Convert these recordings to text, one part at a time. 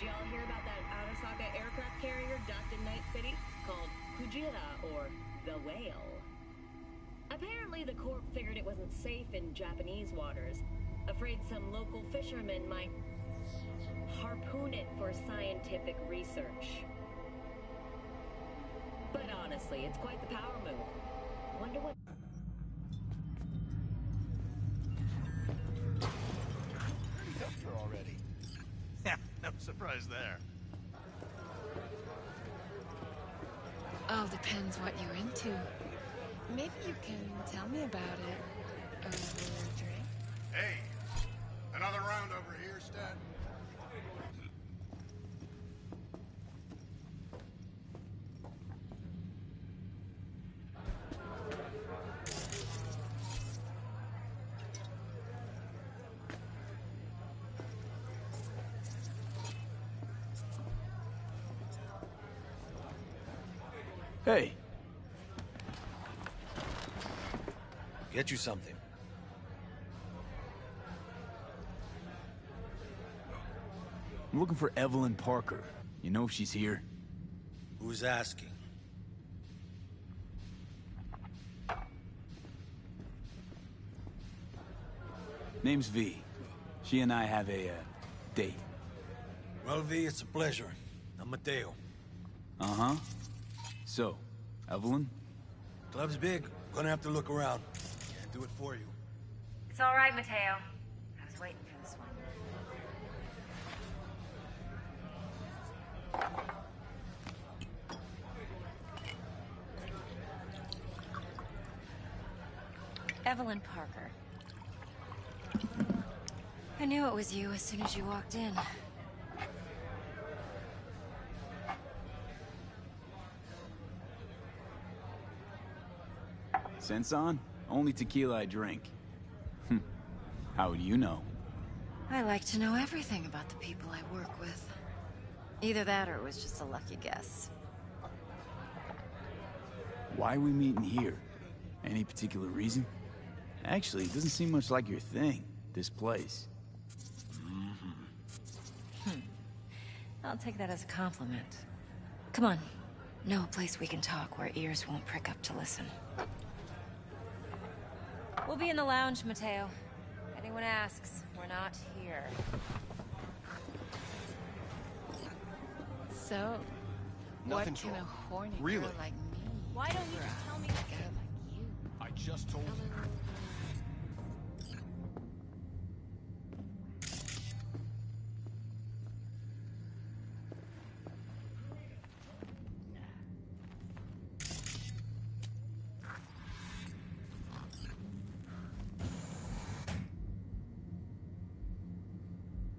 Did y'all hear about that Arasaka aircraft carrier docked in Night City? Called Kujira, or the Whale. Apparently the Corp figured it wasn't safe in Japanese waters. Afraid some local fishermen might harpoon it for scientific research. But honestly, it's quite the power move. Wonder what... Helped her already. Yeah, no surprise there. All depends what you're into. Maybe you can tell me about it. Over a drink? Hey, another round over here, Stat. Hey. Get you something. I'm looking for Evelyn Parker. You know if she's here? Who's asking? Name's V. She and I have a, date. Well, V, it's a pleasure. I'm Mateo. Uh-huh. So, Evelyn? Club's big. Gonna have to look around. Can't do it for you. It's all right, Mateo. I was waiting for this one. Evelyn Parker. I knew it was you as soon as you walked in. Sense on? Only tequila I drink. How would you know? I like to know everything about the people I work with. Either that or it was just a lucky guess. Why are we meeting here? Any particular reason? Actually, it doesn't seem much like your thing, this place. I'll take that as a compliment. Come on. Know a place we can talk where ears won't prick up to listen. We'll be in the lounge, Mateo. If anyone asks, we're not here. So, Nothing what can wrong. a horny Really? girl like me Why don't you for just tell me a the guy truth? like you? I just told you.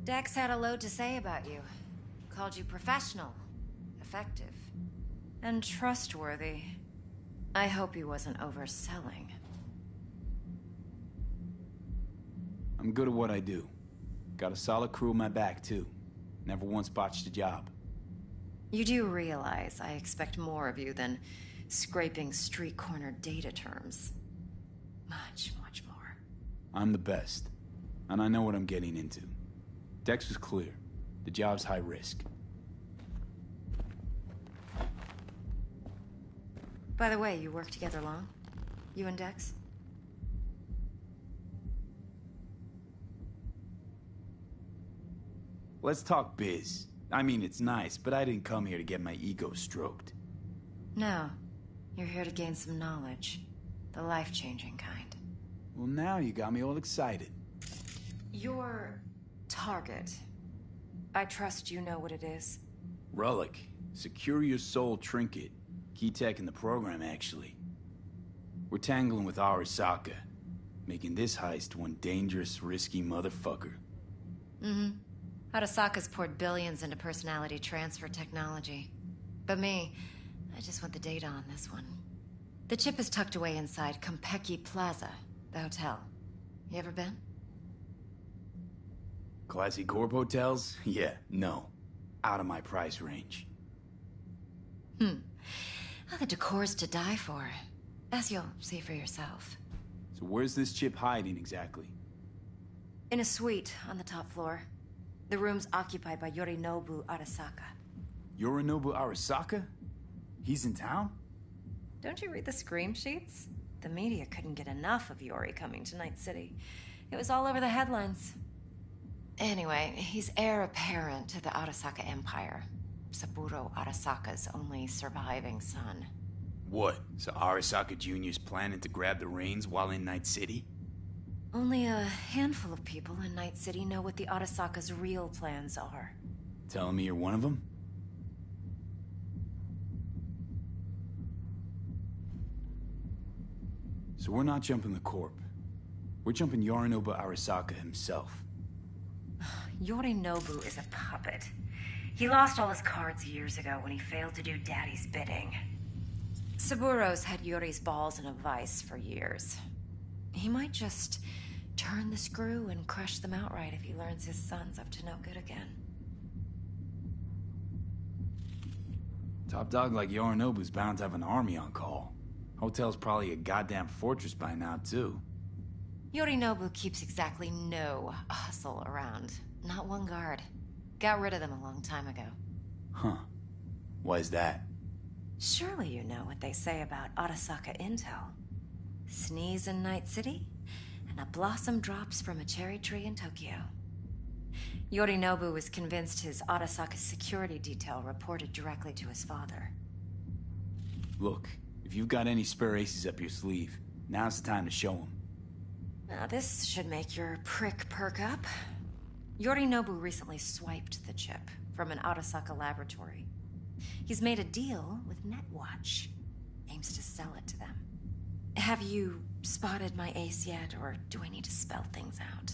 Dex had a load to say about you. Called you professional, effective, and trustworthy. I hope he wasn't overselling. I'm good at what I do. Got a solid crew on my back, too. Never once botched a job. You do realize I expect more of you than scraping street corner data terms. Much, much more. I'm the best. And I know what I'm getting into. Dex was clear. The job's high risk. By the way, you work together long? You and Dex? Let's talk biz. I mean, it's nice, but I didn't come here to get my ego stroked. No. You're here to gain some knowledge. The life-changing kind. Well, now you got me all excited. Your target. I trust you know what it is. Relic. Secure your soul trinket. Key tech in the program, actually. We're tangling with Arasaka. Making this heist one dangerous, risky motherfucker. Mm-hmm. Arasaka's poured billions into personality transfer technology. But me, I just want the data on this one. The chip is tucked away inside Compeki Plaza, the hotel. You ever been? Classy corp hotels? Yeah, no. Out of my price range. Well, the decor's to die for. As you'll see for yourself. So where's this chip hiding exactly? In a suite on the top floor. The room's occupied by Yorinobu Arasaka. Yorinobu Arasaka? He's in town? Don't you read the scream sheets? The media couldn't get enough of Yori coming to Night City. It was all over the headlines. Anyway, he's heir apparent to the Arasaka Empire. Saburo Arasaka's only surviving son. What? So Arasaka Jr.'s planning to grab the reins while in Night City? Only a handful of people in Night City know what the Arasaka's real plans are. Telling me you're one of them? So we're not jumping the Corp. We're jumping Yorinobu Arasaka himself. Yorinobu is a puppet. He lost all his cards years ago when he failed to do Daddy's bidding. Saburo's had Yori's balls in a vice for years. He might just turn the screw and crush them outright if he learns his son's up to no good again. Top dog like Yorinobu's bound to have an army on call. Hotel's probably a goddamn fortress by now, too. Yorinobu keeps exactly no hustle around. Not one guard. Got rid of them a long time ago. Huh. Why is that? Surely you know what they say about Arasaka intel. Sneeze in Night City, and a blossom drops from a cherry tree in Tokyo. Yorinobu was convinced his Arasaka security detail reported directly to his father. Look, if you've got any spare aces up your sleeve, now's the time to show them. Now this should make your prick perk up. Yorinobu recently swiped the chip from an Arasaka laboratory. He's made a deal with Netwatch. Aims to sell it to them. Have you spotted my ace yet, or do I need to spell things out?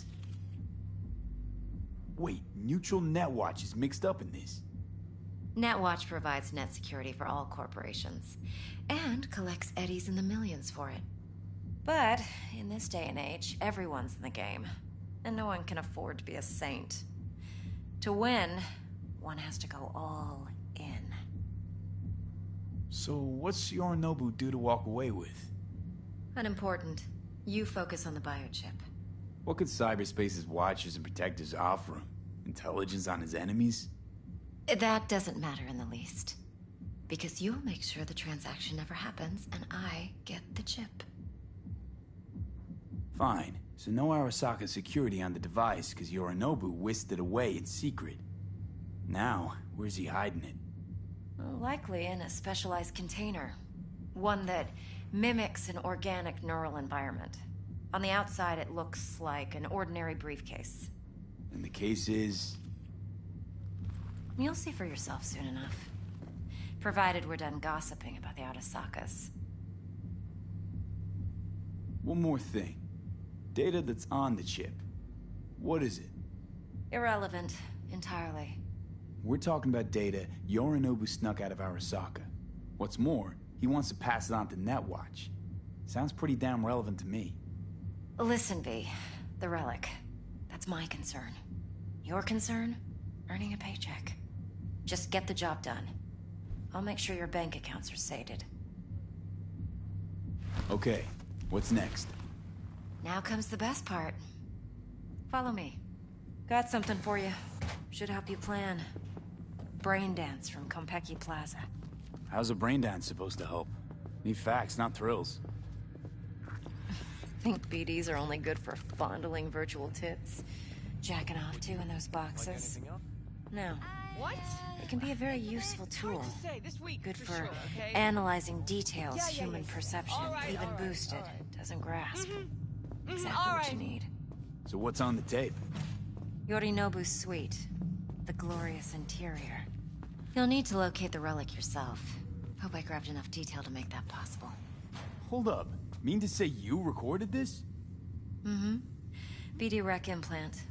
Wait, Neutral Netwatch is mixed up in this. Netwatch provides net security for all corporations, and collects eddies in the millions for it. But in this day and age, everyone's in the game, and no one can afford to be a saint. To win, one has to go all in. So what's Yorinobu due to walk away with? Unimportant. You focus on the biochip. What could cyberspace's watchers and protectors offer him? Intelligence on his enemies? That doesn't matter in the least. Because you'll make sure the transaction never happens, and I get the chip. Fine. So no Arasaka security on the device, because Yorinobu whisked it away in secret. Now, where's he hiding it? Well, likely in a specialized container. One that mimics an organic neural environment. On the outside, it looks like an ordinary briefcase. And the case is... You'll see for yourself soon enough. Provided we're done gossiping about the Arasakas. One more thing. Data that's on the chip. What is it? Irrelevant, entirely. We're talking about data Yorinobu snuck out of Arasaka. What's more, he wants to pass it on to Netwatch. Sounds pretty damn relevant to me. Listen, V. The relic. That's my concern. Your concern? Earning a paycheck. Just get the job done. I'll make sure your bank accounts are sated. Okay, what's next? Now comes the best part. Follow me. Got something for you. Should help you plan. Brain dance from Konpeki Plaza. How's a brain dance supposed to help? Need facts, not thrills. Think BDs are only good for fondling virtual tits? Jacking off to in those boxes? No. What? It can be a very useful tool. This week, Good for sure, okay? analyzing details Yeah, human yeah. perception, All right, even all right, boosted, all right. doesn't grasp. Exactly all what you right. need. So what's on the tape? Yorinobu's suite. The glorious interior. You'll need to locate the relic yourself. Hope I grabbed enough detail to make that possible. Hold up. Mean to say you recorded this? Mm-hmm. BD Rec implant.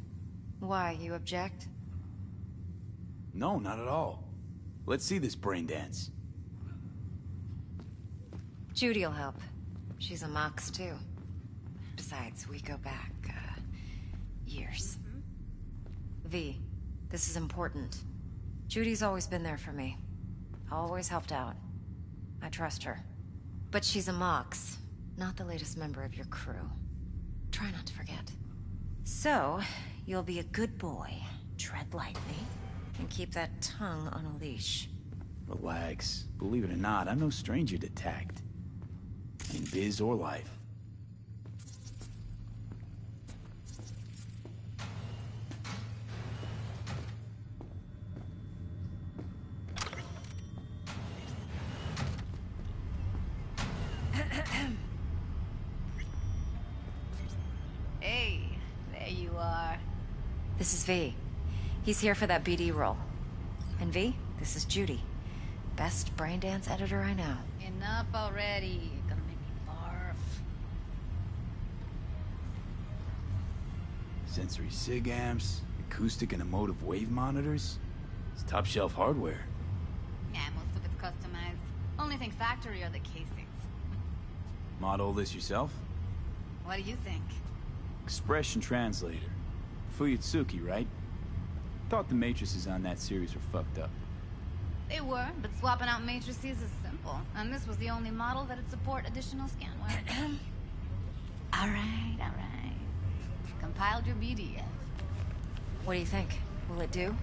Why, you object? No, not at all. Let's see this brain dance. Judy'll help. She's a Mox, too. Besides, we go back, years. V, this is important. Judy's always been there for me. Always helped out. I trust her. But she's a Mox, not the latest member of your crew. Try not to forget. So, you'll be a good boy Tread lightly and keep that tongue on a leash. Relax. Believe it or not, I'm no stranger to tact. In biz or life. Hey, there you are. This is V. He's here for that BD role. And V, this is Judy. Best braindance editor I know. Enough already. You're gonna make me barf. Sensory sig amps, acoustic and emotive wave monitors. It's top shelf hardware. Yeah, most of it's customized. Only thing factory are the casings. Model this yourself? What do you think? Expression translator. Fuyutsuki, right? Thought the matrices on that series were fucked up. They were, but swapping out matrices is simple. And this was the only model that'd support additional scanware. Alright, alright. Compiled your BDF. What do you think? Will it do?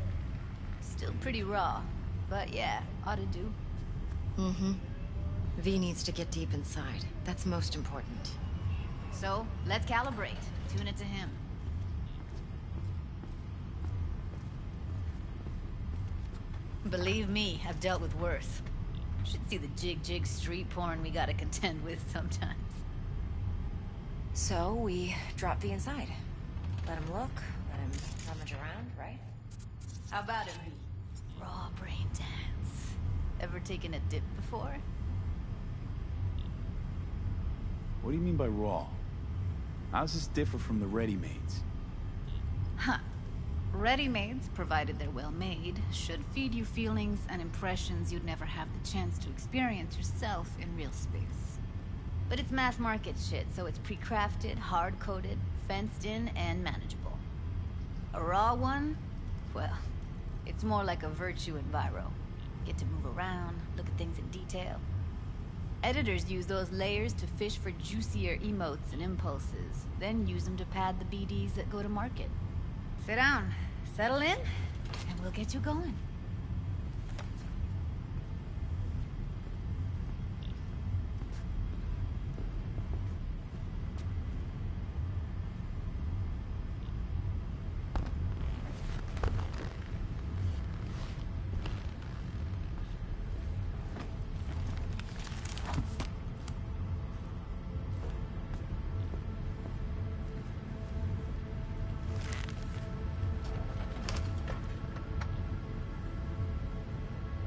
Still pretty raw. But yeah, ought to do. Mm-hmm. V needs to get deep inside. That's most important. So, let's calibrate. Tune it to him. Believe me, I've dealt with worse. Should see the jig street porn we gotta contend with sometimes. So, we drop V inside. Let him look, let him rummage around, right? How about it, V? Raw brain dance. Ever taken a dip before? What do you mean by raw? How's this differ from the ready-mades? Huh. Ready-mades, provided they're well made, should feed you feelings and impressions you'd never have the chance to experience yourself in real space. But it's mass market shit, so it's pre-crafted, hard-coded, fenced in, and manageable. A raw one? Well, it's more like a virtue enviro. Get to move around, look at things in detail. Editors use those layers to fish for juicier emotes and impulses, then use them to pad the BDs that go to market. Sit down, settle in, and we'll get you going.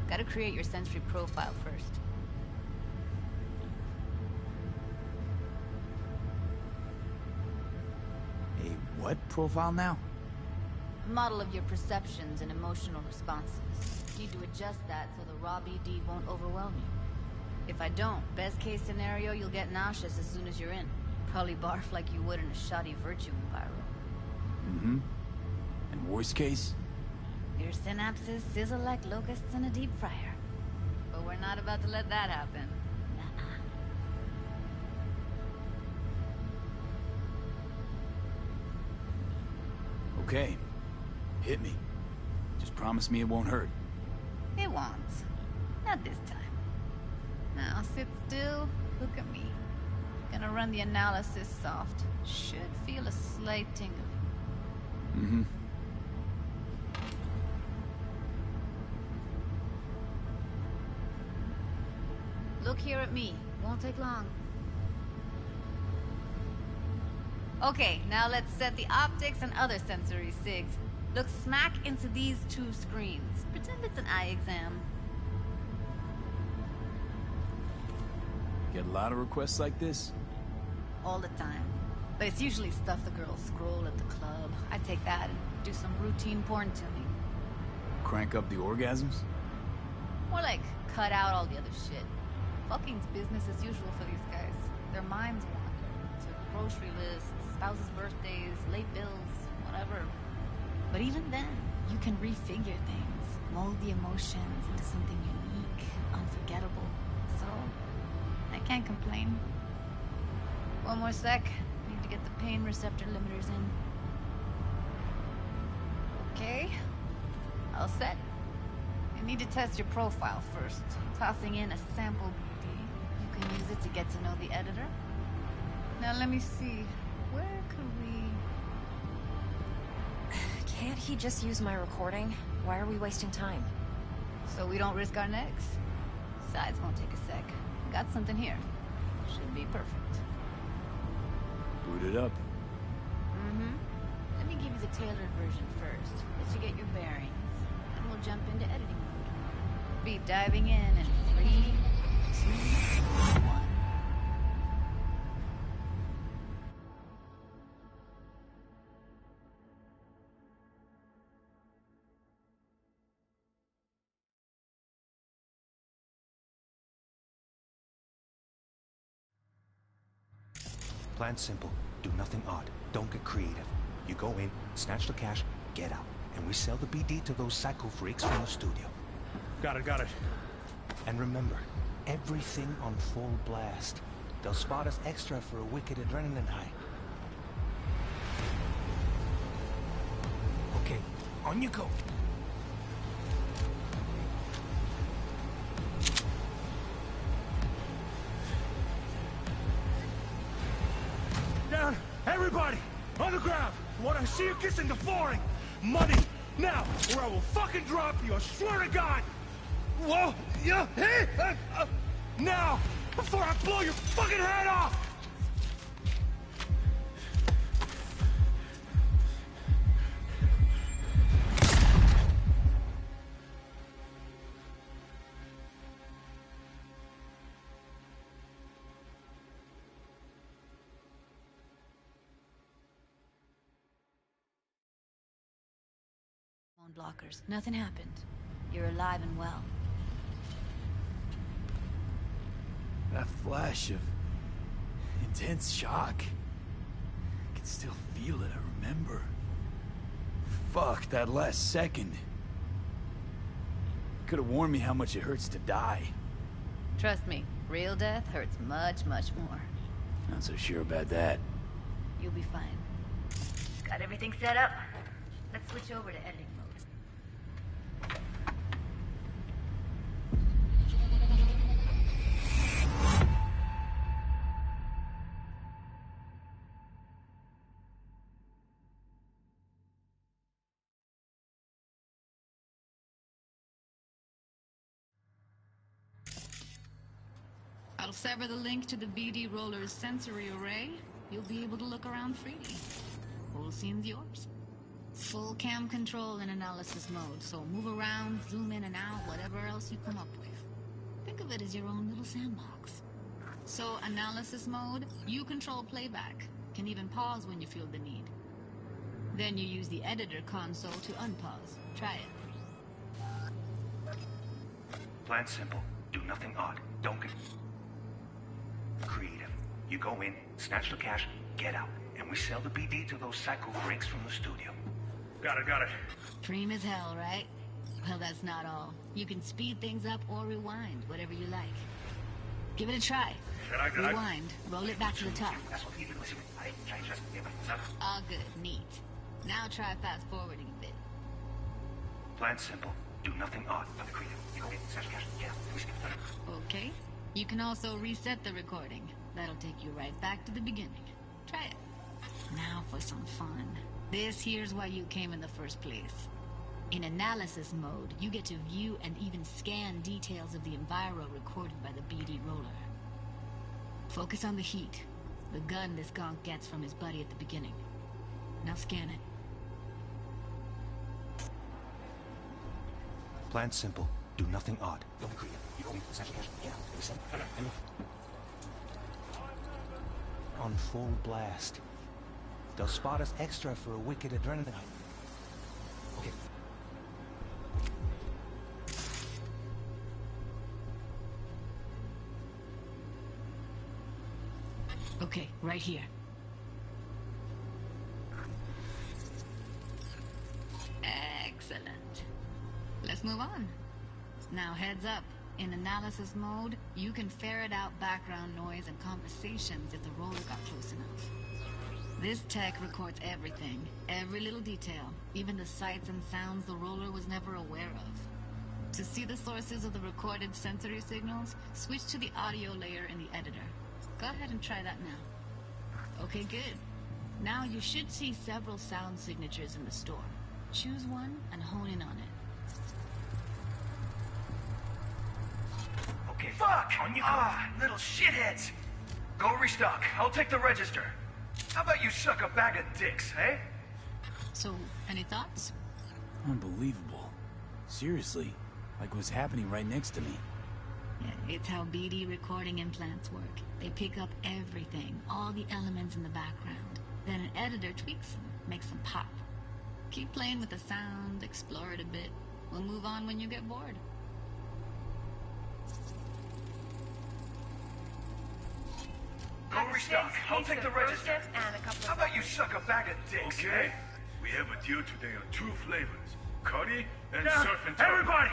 Gotta create your sensory profile first. A what profile now? A model of your perceptions and emotional responses. Need to adjust that so the raw BD won't overwhelm you. If I don't, best case scenario, you'll get nauseous as soon as you're in. Probably barf like you would in a shoddy virtue enviro. Mm-hmm. And worst case? Your synapses sizzle like locusts in a deep fryer. But we're not about to let that happen. Nuh-uh. Okay. Hit me. Just promise me it won't hurt. It won't. Not this time. Now sit still, look at me. Gonna run the analysis soft. Should feel a slight tingling. Mm-hmm. Look here at me. Won't take long. Okay, now let's set the optics and other sensory sigs. Look smack into these two screens. Pretend it's an eye exam. Get a lot of requests like this? All the time. But it's usually stuff the girls scroll at the club. I take that and do some routine porn tuning. Crank up the orgasms? More like cut out all the other shit. Fucking's business as usual for these guys. Their minds wander to grocery lists, spouses' birthdays, late bills, whatever. But even then, you can refigure things, mold the emotions into something unique, unforgettable. So, I can't complain. One more sec. Need to get the pain receptor limiters in. Okay. All set. You need to test your profile first. Tossing in a sample BD. You can use it to get to know the editor. Now let me see. Where could we... Can't he just use my recording? Why are we wasting time? So we don't risk our necks? Sides won't take a sec. Got something here. Should be perfect. Boot it up. Let me give you the tailored version first. Let you get your bearings. Then we'll jump into editing mode. Be diving in 3, 2, 1. Plan simple. Do nothing odd. Don't get creative. You go in, snatch the cash, get out. And we sell the BD to those psycho freaks from the studio. Got it. And remember, everything on full blast. They'll spot us extra for a wicked adrenaline high. Okay, on you go. Down! Everybody! On the ground! What I see you kissing the flooring! Money! Now! Or I will fucking drop you, I swear to God! Whoa! Yeah! Hey! Now! Before I blow your fucking head off! Blockers. Nothing happened. You're alive and well. That flash of intense shock. I can still feel it, I remember. Fuck, that last second. Could have warned me how much it hurts to die. Trust me, real death hurts much, much more. Not so sure about that. You'll be fine. Got everything set up? Let's switch over to editing mode. I'll sever the link to the BD Roller's sensory array. You'll be able to look around freely. Whole scene's yours. Full cam control in analysis mode, so move around, zoom in and out, whatever else you come up with. Think of it as your own little sandbox. So, analysis mode, you control playback. Can even pause when you feel the need. Then you use the editor console to unpause. Try it. Plan simple. Do nothing odd. Don't get creative. You go in, snatch the cash, get out. And we sell the BD to those psycho freaks from the studio. Got it. Dream as hell, right? Well, that's not all. You can speed things up or rewind, whatever you like. Give it a try. Rewind. Roll it back to the top. All good. Neat. Now try fast forwarding a bit. Plan simple. Do nothing odd. Don't get creative. You go in, snatch the cash, get out. Okay. You can also reset the recording. That'll take you right back to the beginning. Try it. Now for some fun. This here's why you came in the first place. In analysis mode, you get to view and even scan details of the enviro recorded by the BD Roller. Focus on the heat, the gun this gonk gets from his buddy at the beginning. Now scan it. Plan simple. Do nothing odd. Don't be creative. You go in, snatch the cash, get out. We sell on full blast. They'll spot us extra for a wicked adrenaline high. Okay. Okay, right here. Excellent. Let's move on. Now heads up. In analysis mode, you can ferret out background noise and conversations if the roller got close enough. This tech records everything, every little detail, even the sights and sounds the roller was never aware of. To see the sources of the recorded sensory signals, switch to the audio layer in the editor. Go ahead and try that now. Okay, good. Now you should see several sound signatures in the store. Choose one and hone in on it. Okay, fuck! On you go. Little shitheads! Go restock. I'll take the register. How about you suck a bag of dicks, eh? So, any thoughts? Unbelievable. Seriously, like what's happening right next to me. Yeah, it's how BD recording implants work. They pick up everything, all the elements in the background. Then an editor tweaks them, makes them pop. Keep playing with the sound, explore it a bit. We'll move on when you get bored. Go restock. I'll take the register. How about you suck a bag of dicks, Okay. eh? We have a deal today on 2 flavors. Curry and surf and turf. Everybody!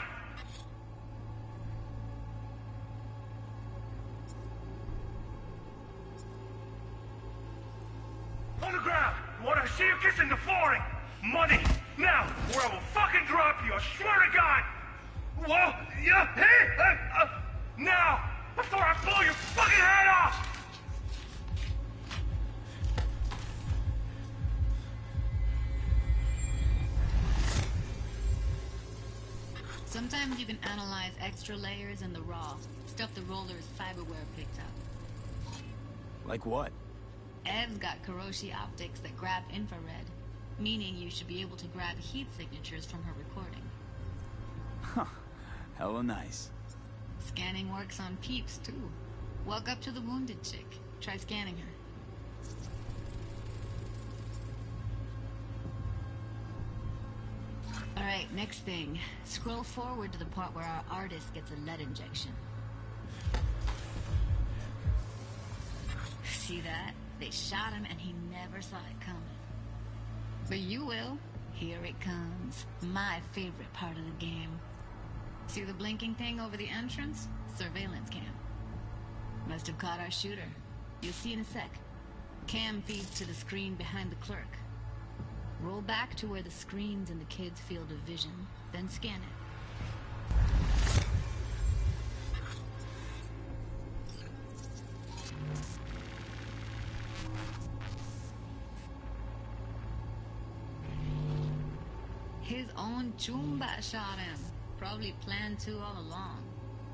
On the ground! Want to see you kissing the flooring! Money! Now! Or I will fucking drop you, I swear to God! Whoa! Yeah! Hey! Now! Before I blow your fucking head off! Sometimes you can analyze extra layers in the raw, stuff the roller's cyberware picked up. Like what? Ev's got Kiroshi optics that grab infrared, meaning you should be able to grab heat signatures from her recording. Huh. Hella nice. Scanning works on peeps, too. Walk up to the wounded chick. Try scanning her. Alright, next thing. Scroll forward to the part where our artist gets a lead injection. See that? They shot him and he never saw it coming. But you will. Here it comes. My favorite part of the game. See the blinking thing over the entrance? Surveillance cam. Must have caught our shooter. You'll see in a sec. Cam feeds to the screen behind the clerk. Roll back to where the screen's in the kid's field of vision, then scan it. His own Chumba shot him. Probably planned to all along.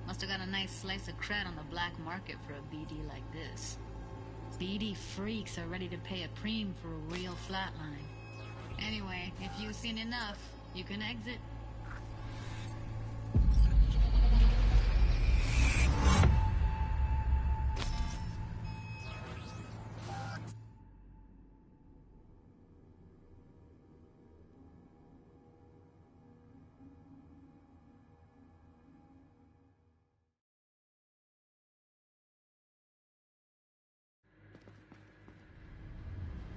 Must have got a nice slice of cred on the black market for a BD like this. BD freaks are ready to pay a preem for a real flatline. Anyway, if you've seen enough, you can exit.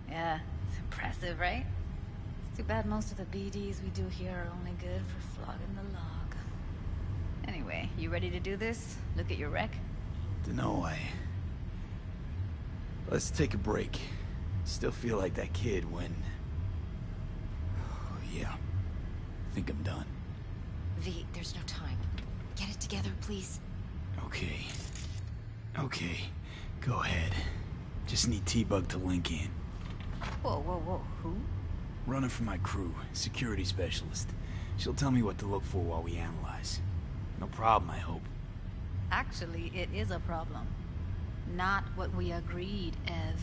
Yeah, it's impressive, right? It's too bad most of the BDs we do here are only good for flogging the log. Anyway, you ready to do this? Look at your wreck? Dunno, Let's take a break. Still feel like that kid when... Oh, yeah. I think I'm done. V, there's no time. Get it together, please. Okay. Okay. Go ahead. Just need T-Bug to link in. Whoa. Who? Runner for my crew, security specialist. She'll tell me what to look for while we analyze. No problem, I hope. Actually, it is a problem. Not what we agreed, Ev.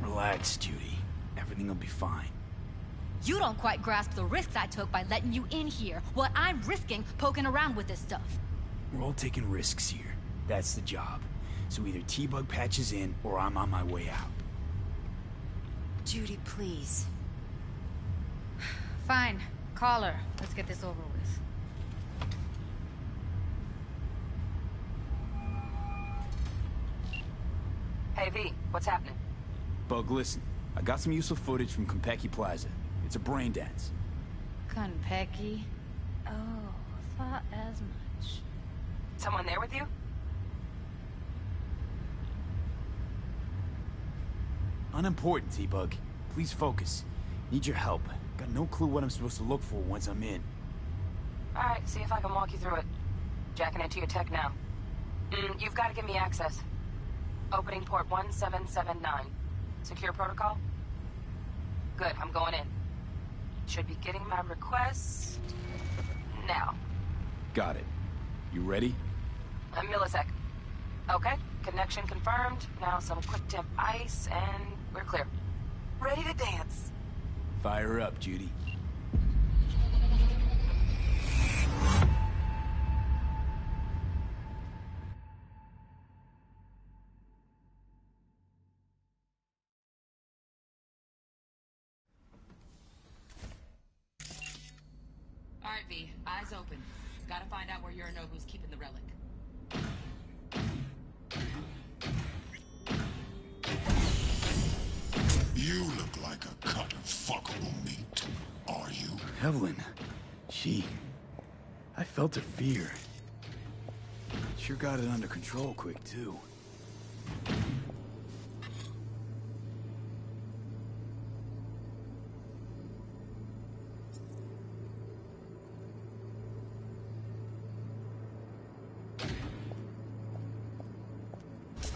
Relax, Judy. Everything will be fine. You don't quite grasp the risks I took by letting you in here. What I'm risking poking around with this stuff. We're all taking risks here. That's the job. So either T-Bug patches in, or I'm on my way out. Judy, please. Fine. Call her. Let's get this over with. Hey, V. What's happening? Bug, listen. I got some useful footage from Konpeki Plaza. It's a brain dance. Konpeki? Oh, thought as much. Someone there with you? Unimportant, T-Bug. Please focus. Need your help. Got no clue what I'm supposed to look for once I'm in. Alright, see if I can walk you through it. Jacking into your tech now. You've got to give me access. Opening port 1779. Secure protocol? Good, I'm going in. Should be getting my request... now. Got it. You ready? A millisec. Okay, connection confirmed. Now some quick temp ice, and we're clear. Ready to dance. Fire up, Judy. Alright, V. Eyes open. Gotta find out where Yorinobu's keeping the relic. You look like a cut of fuckable meat. Are you? Evelyn. I felt her fear. Sure got it under control quick, too.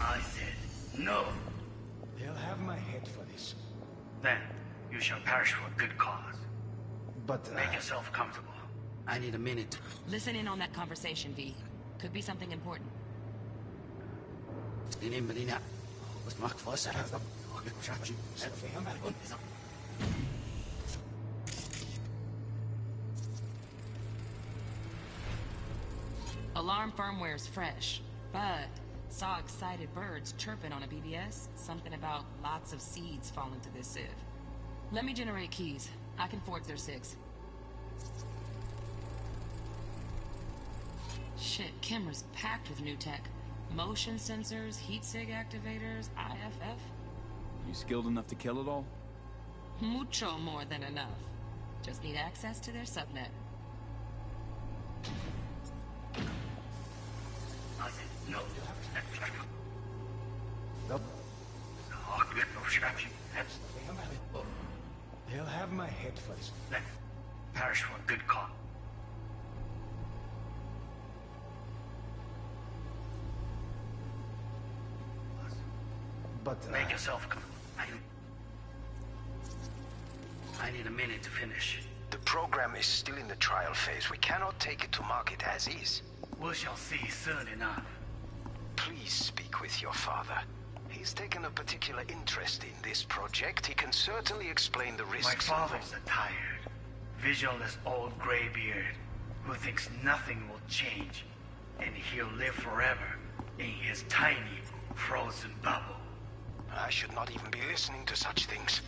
I said no. They'll have my head for this. Then you shall perish for a good cause. But, Make yourself comfortable. I need a minute. Listen in on that conversation, V. Could be something important. Alarm firmware's fresh, but saw excited birds chirping on a BBS. Something about lots of seeds falling to this sieve. Let me generate keys. I can forge their SIGs. Shit, camera's packed with new tech. Motion sensors, heat sig activators, IFF. You skilled enough to kill it all? Mucho more than enough. Just need access to their subnet. I said no. They'll have my head for this. Then perish for a good cause. But, Make yourself comfortable. I need a minute to finish. The program is still in the trial phase. We cannot take it to market as is. We shall see soon enough. Please speak with your father. He's taken a particular interest in this project. He can certainly explain the risks. My father's a tired, visionless old graybeard who thinks nothing will change, and he'll live forever in his tiny, frozen bubble. I should not even be listening to such things.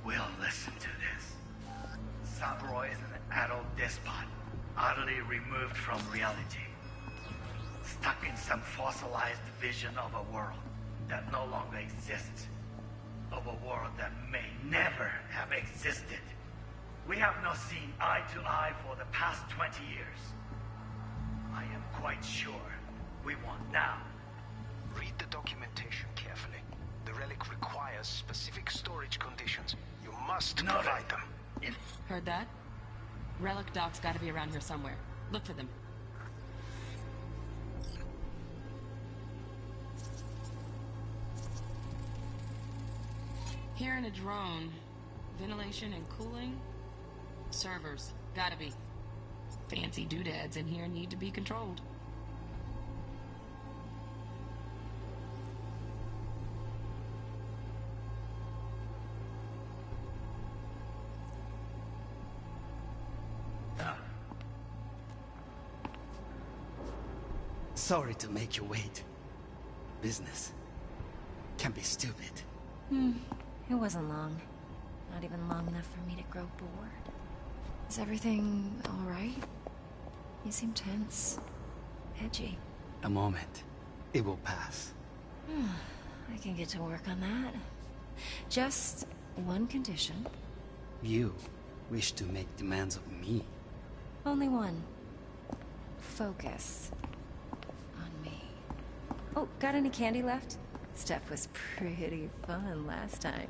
We'll listen to this. Saburo is an adult despot, utterly removed from reality. Stuck in some fossilized vision of a world that no longer exists. Of a world that may never have existed. We have not seen eye to eye for the past 20 years. I am quite sure we want now. Read the documentation carefully. The relic requires specific storage conditions. You must provide them. Heard that? Relic docs gotta be around here somewhere. Look for them. Hearing a drone. Ventilation and cooling? Servers. Gotta be. Fancy doodads in here need to be controlled. Sorry to make you wait. Business can be stupid. It wasn't long. Not even long enough for me to grow bored. Is everything all right? You seem tense. Edgy. A moment. It will pass. I can get to work on that. Just one condition. You wish to make demands of me. Only one. Focus on me. Oh, got any candy left? Stuff was pretty fun last time.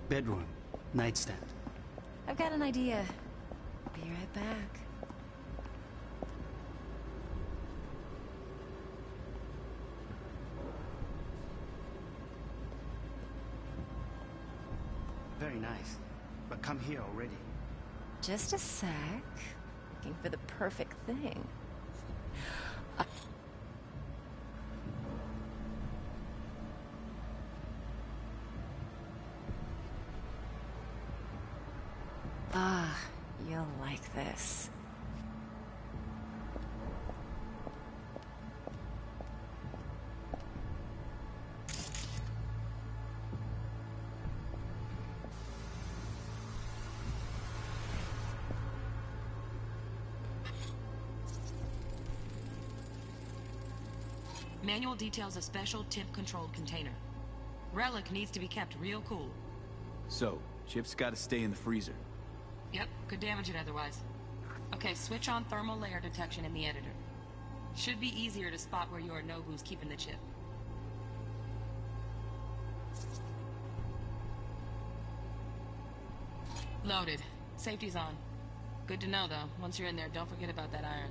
Bedroom. Nightstand. I've got an idea. Be right back. Very nice. But come here already. Just a sec. Looking for the perfect thing. You'll like this. Manual details a special temp-controlled container. Relic needs to be kept real cool. So, Chip's gotta stay in the freezer. Yep, could damage it otherwise. Okay, switch on thermal layer detection in the editor. Should be easier to spot where your Nobu's keeping the chip. Loaded. Safety's on. Good to know, though. Once you're in there, don't forget about that iron.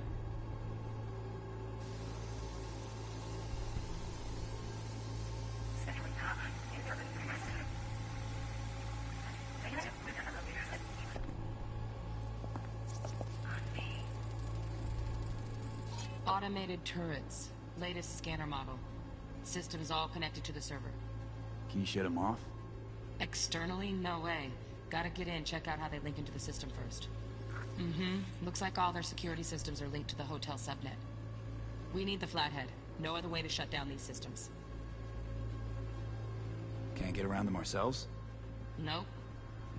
Automated turrets. Latest scanner model. Systems all connected to the server. Can you shut them off? Externally, no way. Gotta get in, check out how they link into the system first. Looks like all their security systems are linked to the hotel subnet. We need the flathead. No other way to shut down these systems. Can't get around them ourselves? Nope.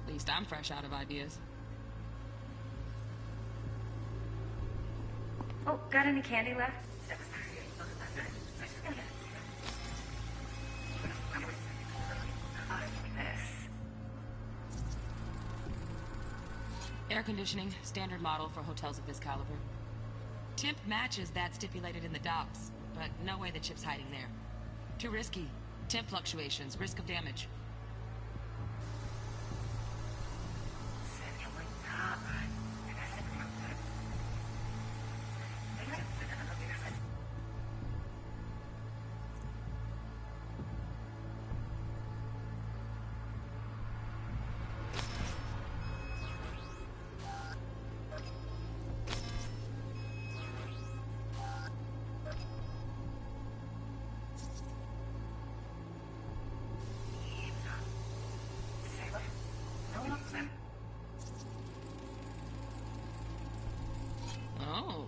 At least I'm fresh out of ideas. Oh, got any candy left? Air conditioning, standard model for hotels of this caliber. Temp matches that stipulated in the docs, but no way the chip's hiding there. Too risky. Temp fluctuations, risk of damage. Oh,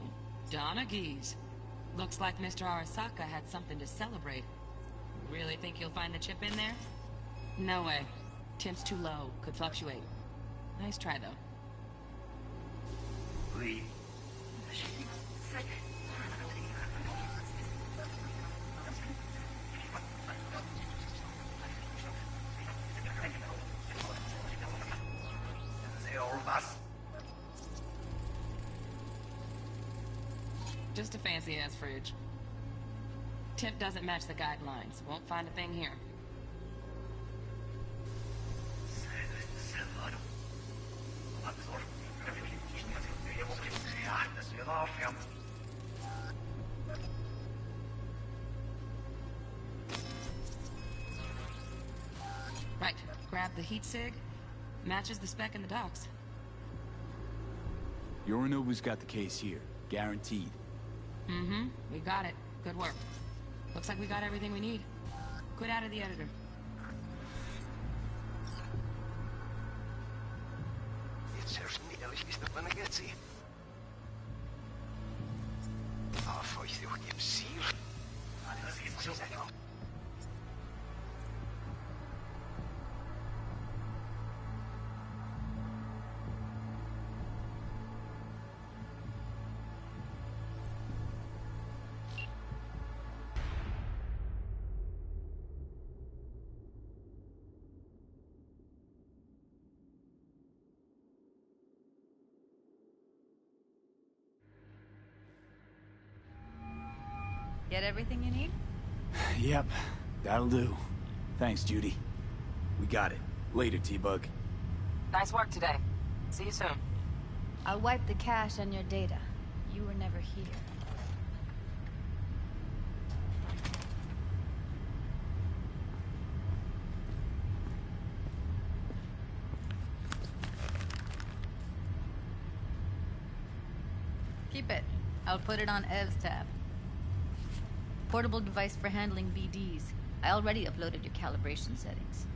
Donaghy's. Looks like Mr. Arasaka had something to celebrate. Really think you'll find the chip in there? No way. Temp's too low. Could fluctuate. Nice try, though. Just a fancy-ass fridge. Temp doesn't match the guidelines. Won't find a thing here. Right. Grab the heat sig. Matches the spec in the docs. Yorinobu's got the case here. Guaranteed. We got it. Good work. Looks like we got everything we need. Quit out of the editor. Get everything you need? Yep. That'll do. Thanks, Judy. We got it. Later, T-Bug. Nice work today. See you soon. I'll wipe the cache on your data. You were never here. Keep it. I'll put it on Ev's tab. Portable device for handling BDs. I already uploaded your calibration settings.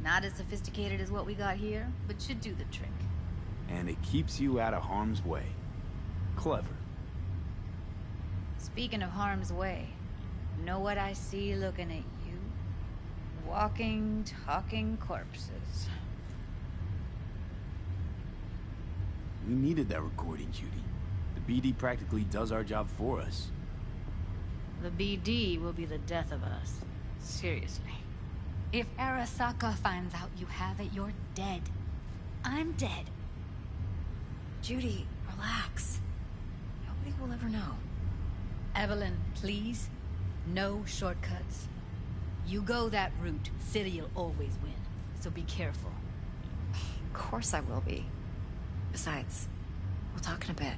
Not as sophisticated as what we got here, but should do the trick. And it keeps you out of harm's way. Clever. Speaking of harm's way, know what I see looking at you? Walking, talking corpses. We needed that recording, Judy. The BD practically does our job for us. The BD will be the death of us. Seriously. If Arasaka finds out you have it, you're dead. I'm dead. Judy, relax. Nobody will ever know. Evelyn, please. No shortcuts. You go that route, City'll always win. So be careful. Of course I will be. Besides, we'll talk in a bit.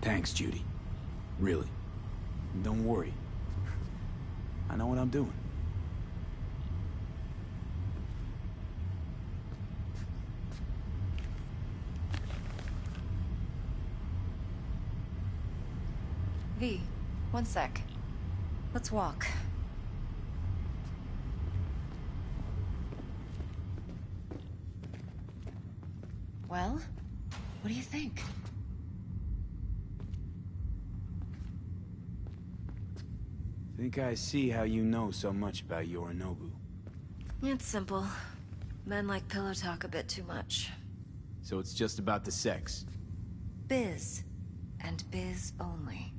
Thanks, Judy. Really. Don't worry. I know what I'm doing. V, one sec. Let's walk. Well, what do you think? Think I see how you know so much about Yorinobu. It's simple. Men like pillow talk a bit too much. So it's just about the sex. Biz. And biz only.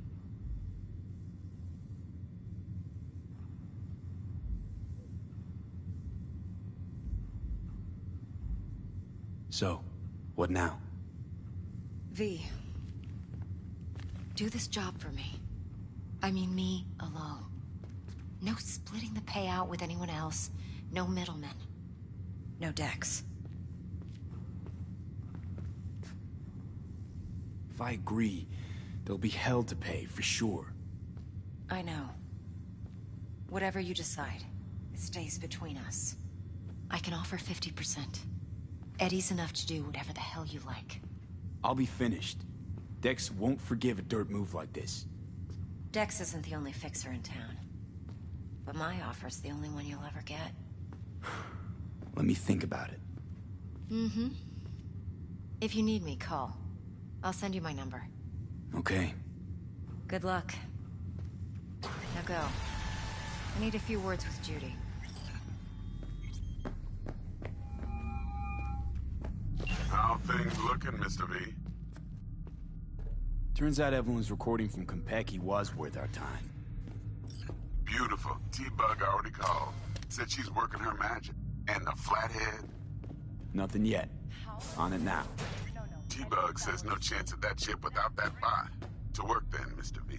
So, what now? V. Do this job for me. I mean me alone. No splitting the payout with anyone else. No middlemen. No Dex. If I agree, there'll be hell to pay, for sure. I know. Whatever you decide, it stays between us. I can offer 50%. Eddie's enough to do whatever the hell you like. I'll be finished. Dex won't forgive a dirt move like this. Dex isn't the only fixer in town. But my offer's the only one you'll ever get. Let me think about it. Mm-hmm. If you need me, call. I'll send you my number. Okay. Good luck. Now go. I need a few words with Judy. How things looking, Mr. V? Turns out Evelyn's recording from Konpeki was worth our time. Beautiful. T-Bug already called. Said she's working her magic. And the flathead? Nothing yet. On it now. T-Bug says no chance of that chip without that buy. To work then, Mr. V.